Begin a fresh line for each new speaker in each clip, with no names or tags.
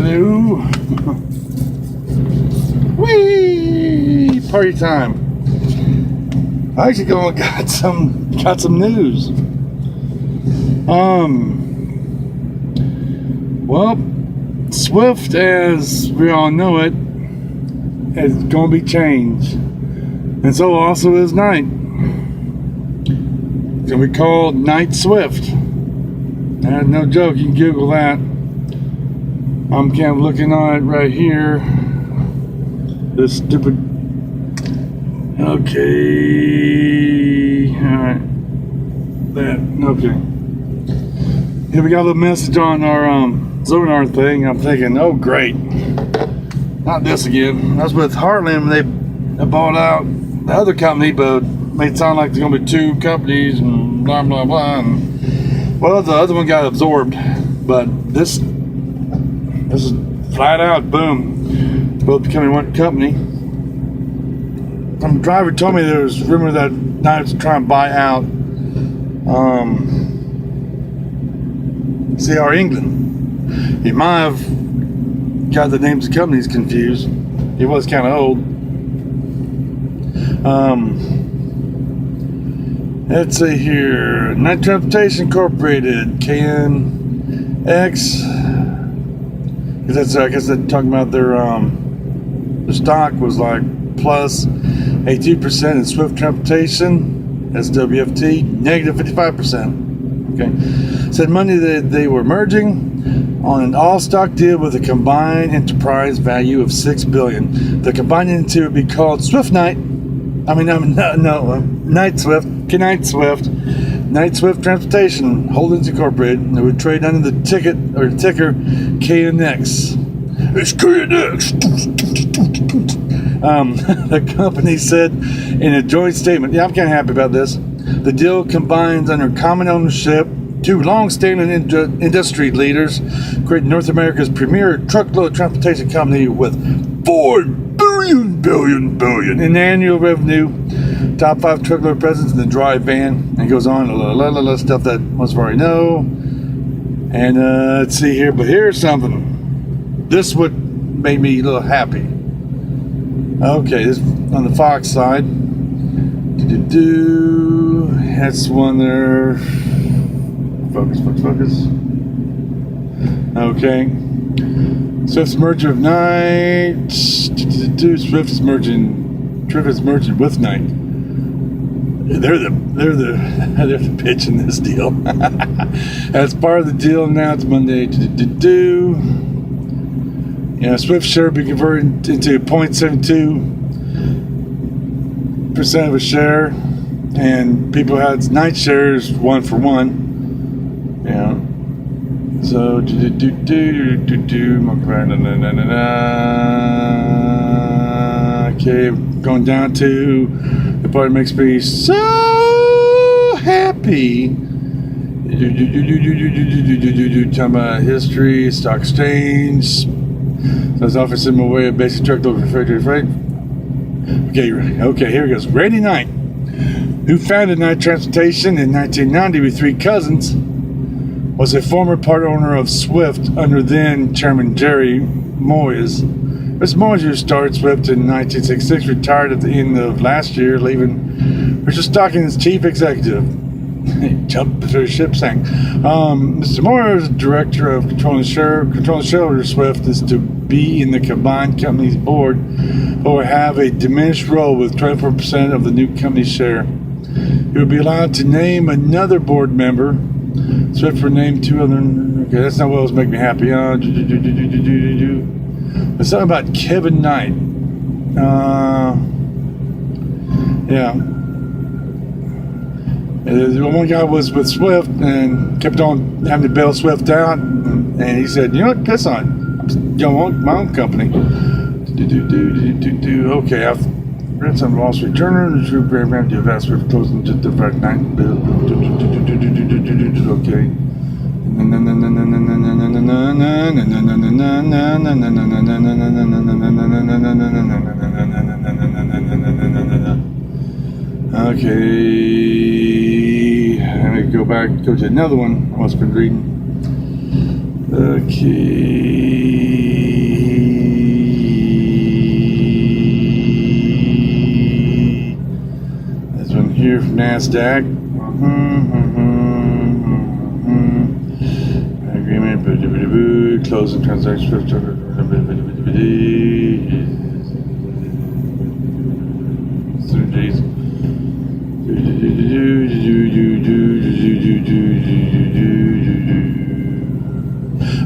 Avenue. Whee! Party time. I actually got some news. Well, Swift, as we all know it, is going to be changed, and so also is Knight. It's going to be called Knight Swift. No joke. You can Google that. I'm kind of looking on it right here. This stupid. Okay. Alright. That. Okay. Here we got a little message on our Zonar thing. I'm thinking, oh great. Not this again. That's with Heartland. They bought out the other company, but made it sound like there's going to be two companies and blah, blah, blah. And, well, the other one got absorbed. But this is flat out, boom. Both becoming one company. Some driver told me there was rumor that Knight's trying to buy out CR England. He might have got the names of companies confused. He was kind of old. Let's see here. Knight Transportation Incorporated, KNX. That's, I guess they're talking about their stock was like plus 82% in Swift Transportation, SWFT, negative 55%. Okay. Said Monday that they were merging on an all-stock deal with a combined enterprise value of $6 billion. The combined entity would be called Swift Knight. Knight Swift. Knight Swift. Knight Swift Transportation Holdings Incorporated. It would trade under the ticker KNX. It's KNX. The company said in a joint statement. Yeah, I'm kind of happy about this. The deal combines under common ownership two long-standing industry leaders, creating North America's premier truckload transportation company with $4 billion in annual revenue, top 5 truckload presence in the dry van, and it goes on, stuff that most of already know. And let's see here, but here's something. This would make me a little happy. Okay, this on the Fox side. That's one there. Focus. Okay. Swift's merger of Knight. Swift's merging with Knight. They're the pitch in this deal. As part of the deal announced Monday. Swift share will be converted into 0.72% of a share, and people had Knight shares 1-for-1. Yeah. So okay, going down to the part that makes me so happy. Talking about history, stock exchange. So it's office in my way of basic truckload refrigerated freight. Okay, here it goes. Randy Knight, who founded Knight Transportation in 1990 with 3 cousins, was a former part owner of Swift under then Chairman Jerry Moyes. Mr. Moyes, who started Swift in 1966, retired at the end of last year, leaving Richard Stocking as chief executive. He jumped before the ship sank. Mr. Moyes, director of controlling shareholder Swift, is to be in the combined company's board, but will have a diminished role with 24% of the new company's share. He will be allowed to name another board member. Swift for name 2 other. Okay, that's not what was making me happy. There's something about Kevin Knight. Yeah. One guy was with Swift and kept on having to bail Swift out, and he said, "You know what? Piss on it. I'm going my own company." Okay, I've read some Wall Street Journal. The true brand manager of Swift closing to the fact night. Okay. Okay, let me go to another one I must have been reading. Okay. here from NASDAQ. Agreement, closing transaction.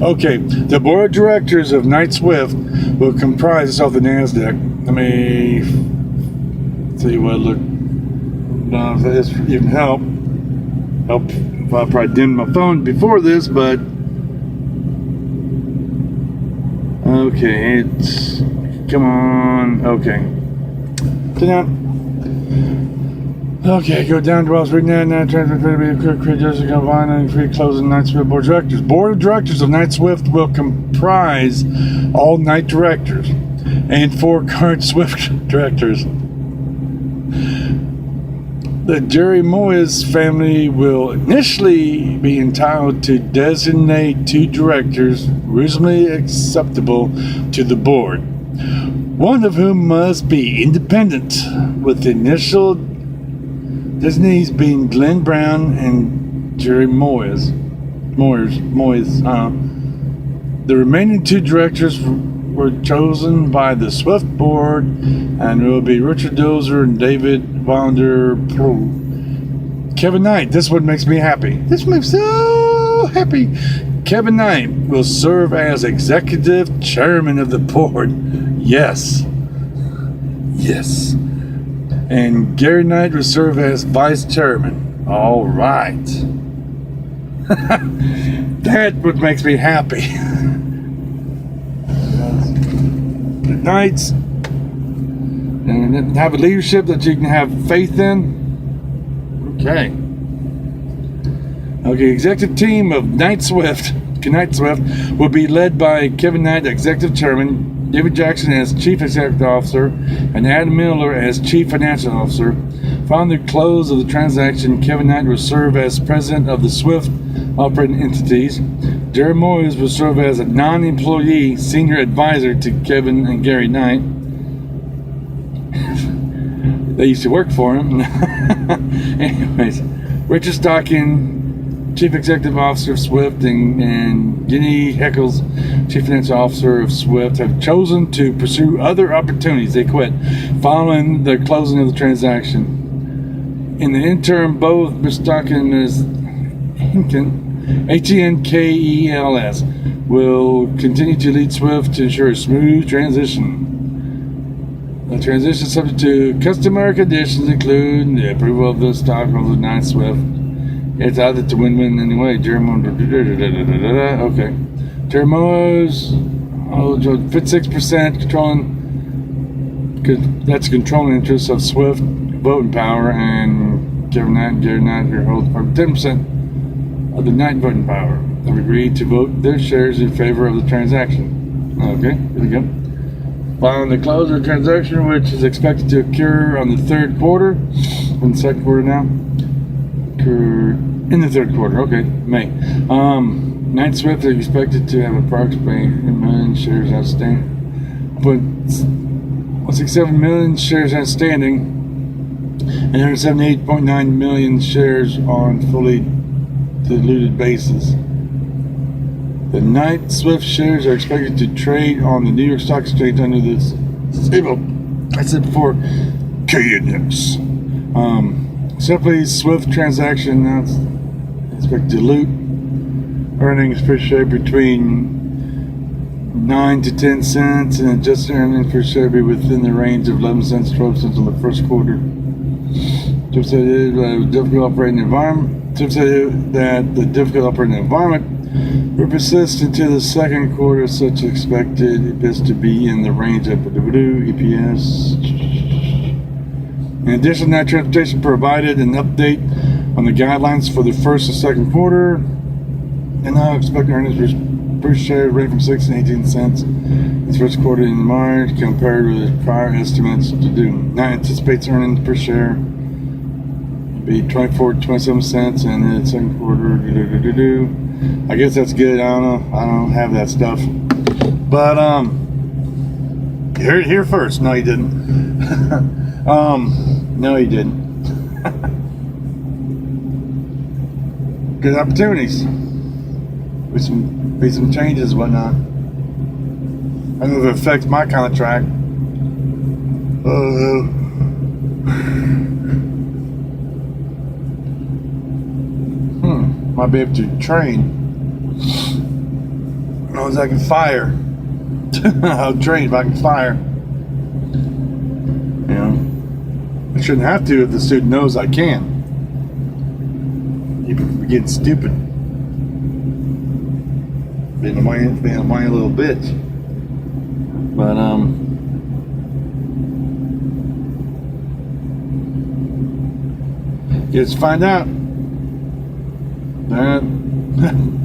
Okay, the board of directors of Knight-Swift will comprise this off the NASDAQ. Let me tell you what. Look, no, if this even help if I probably dimmed my phone before this, but okay, it's come on. Okay, okay, go down to what I was reading that. Now, transfer to be a quick just combine and free closing Knight-Swift board of directors. Board of directors of Knight-Swift will comprise all Knight directors and 4 current Swift directors. The Jerry Moyes family will initially be entitled to designate 2 directors reasonably acceptable to the board, one of whom must be independent, with the initial designees being Glenn Brown and Jerry Moyes. The remaining 2 directors were chosen by the Swift board and will be Richard Dozer and David Vonder. Kevin Knight, this one makes me happy. This makes me so happy. Kevin Knight will serve as executive chairman of the board. Yes. And Gary Knight will serve as vice chairman. All right. That what makes me happy. The Knights and have a leadership that you can have faith in. Okay, executive team of Knight-Swift will be led by Kevin Knight, executive chairman, David Jackson as chief executive officer, and Adam Miller as chief financial officer. Following the close of the transaction, Kevin Knight will serve as president of the Swift operating entities. Jerry Moyes will serve as a non-employee senior advisor to Kevin and Gary Knight. They used to work for him. Anyways, Richard Stocking, Chief Executive Officer of Swift, and Ginny Heckles, Chief Financial Officer of Swift, have chosen to pursue other opportunities. They quit following the closing of the transaction. In the interim, both Mr. Stocking and Ms. Henkels, will continue to lead Swift to ensure a smooth transition. The transition is subject to customary conditions, including the approval of the stockholders of Knight-Swift. It's either to win-win anyway. Okay. Jerry Moyes, 56% controlling. That's controlling interests of Swift voting power, and Kevin Knight and Gary Knight hold 10% of the Knight voting power. Have agreed to vote their shares in favor of the transaction. Okay, here we go. Following the close of the transaction, which is expected to occur on the third quarter, in the second quarter now, in the third quarter, okay, May. Knight-Swift is expected to have approximately 1 million shares outstanding, but 167 million shares outstanding, and 178.9 million shares on fully diluted basis. The Knight-Swift shares are expected to trade on the New York Stock Exchange under this symbol, I said before, KNX. Simply Swift transaction now expected to dilute earnings per share between 9 to 10 cents, and adjusted earnings per share be within the range of 11 cents to 12 cents on the first quarter. Tiff said difficult operating environment. Tiff said that the difficult operating environment will persist into the second quarter, such expected EPS to be in the range of EPS. In addition, Knight Transportation provided an update on the guidelines for the first and second quarter, and now expect earnings per share range from 6 and 18 cents this first quarter in March, compared with prior estimates to do. Knight anticipates earnings per share be 24 to 27 cents, and then second quarter. I guess that's good. I don't know. I don't have that stuff. But here first. No, he didn't. No, he didn't. good opportunities. With some changes and whatnot. I don't know if it affects my contract. Might be able to train. As long as I can fire. I'll train if I can fire. You know, I shouldn't have to if the student knows I can. You're getting stupid. Being a whiny little bitch. But just find out. That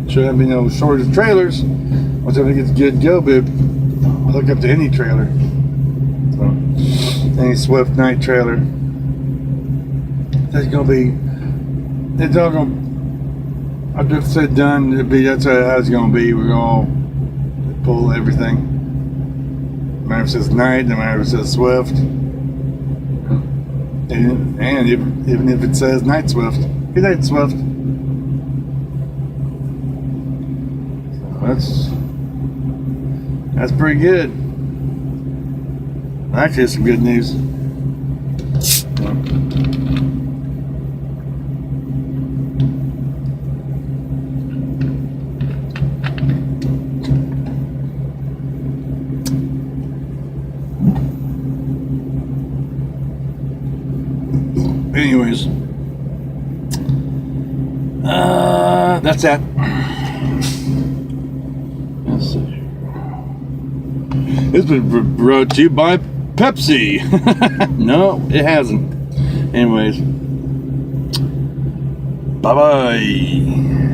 should have been no shortage of trailers. Once everything gets good go, but I'll hook up to any trailer. So, any Swift night trailer. That's gonna be. It's all gonna. I just said done. That's how it's gonna be. We're gonna pull everything. No matter if it says night, no matter if it says Swift, and even if it says night Swift, good night Swift. That's pretty good. Actually, it's some good news. Anyways, that's that. It's been brought to you by Pepsi. No, it hasn't. Anyways, bye-bye.